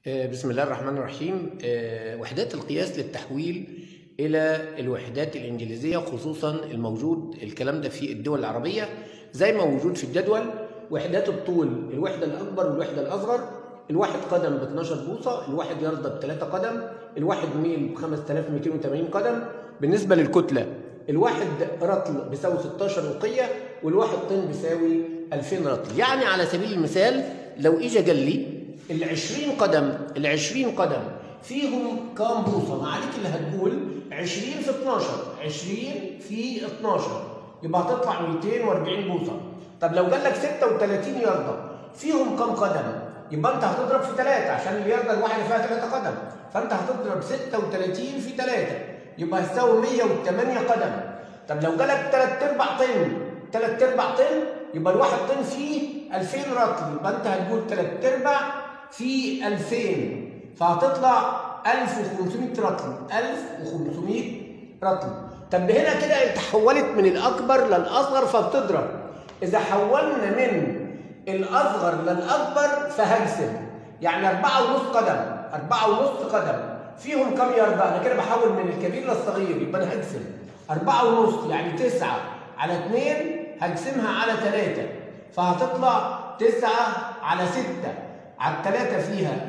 بسم الله الرحمن الرحيم. وحدات القياس للتحويل إلى الوحدات الإنجليزية، خصوصا الموجود الكلام ده في الدول العربية زي ما موجود في الجدول. وحدات الطول: الوحدة الأكبر والوحدة الأصغر. الواحد قدم ب 12 بوصة، الواحد يرضى ب 3 قدم، الواحد ميل ب 5280 قدم. بالنسبة للكتلة: الواحد رطل بيساوي 16 وقية، والواحد طن بيساوي 2000 رطل. يعني على سبيل المثال لو إجا قال لي ال20 قدم فيهم كام بوصة؟ ما عليك اللي هتقول 20 في 12، 20 في 12 يبقى هتطلع 240 بوصة. طب لو قال لك 36 ياردة فيهم كام قدم؟ يبقى انت هتضرب في 3 عشان الياردة الواحدة فيها 3 قدم، فانت هتضرب 36 في 3 يبقى هتساوي 108 قدم. طب لو جالك 3/4 طن يبقى الواحد طن فيه 2000 رطل، يبقى انت هتقول 3/4 في 2000 فهتطلع 1500 رطل. 1500 رطل. طب هنا كده انت حولت من الاكبر للاصغر فبتضرب. اذا حولنا من الاصغر للاكبر فهقسم، يعني 4.5 قدم فيهم كم ياردة؟ انا كده بحول من الكبير للصغير، يبقى انا هقسم 4.5 يعني 9 على 2 هقسمها على 3 فهتطلع 9 على 6 على 3 فيها